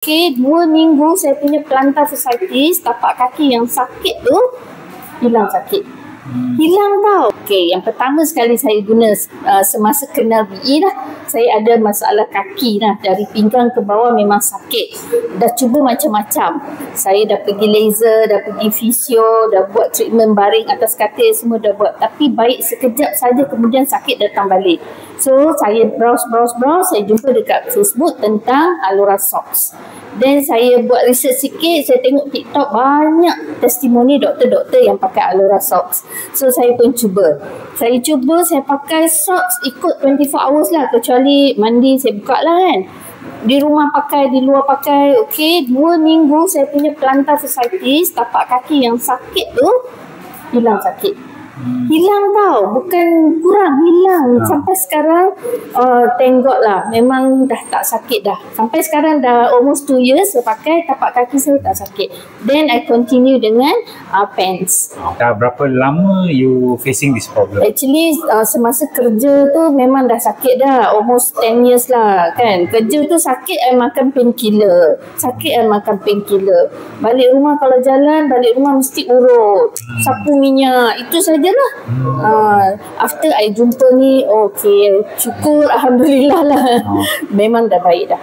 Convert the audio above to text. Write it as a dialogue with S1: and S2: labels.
S1: Okey, 2 minggu saya punya plantar fasciitis, tapak kaki yang sakit tu hilang sakit. Hilang tau. Okey, yang pertama sekali saya guna semasa kenal BE lah, saya ada masalah kaki lah, dari pinggang ke bawah memang sakit. Dah cuba macam-macam. Saya dah pergi laser, dah pergi fisio, dah buat treatment baring atas katil, semua dah buat. Tapi baik sekejap saja, kemudian sakit datang balik. So, saya browse, saya jumpa dekat Facebook tentang Alora Socks. Then saya buat research sikit, saya tengok TikTok banyak testimoni doktor-doktor yang pakai Alora Socks. So saya pun cuba. Saya pakai socks ikut 24 hours lah, kecuali mandi saya buka lah kan. Di rumah pakai, di luar pakai. Okey, 2 minggu saya punya plantar fasciitis, tapak kaki yang sakit tu hilang sakit. Hilang tau, bukan kurang, hilang. Sampai sekarang thank God lah, memang dah tak sakit dah. Sampai sekarang dah almost 2 years saya pakai, tapak kaki saya tak sakit. Then I continue dengan pants.
S2: Dah berapa lama you facing this problem?
S1: Actually semasa kerja tu memang dah sakit dah, almost 10 years lah kan. Kerja tu sakit, I makan painkiller. Balik rumah kalau jalan, balik rumah mesti urut, sapu minyak, itu sajalah. After I jumpa ni, okay, syukur, alhamdulillah lah. Memang dah baik dah.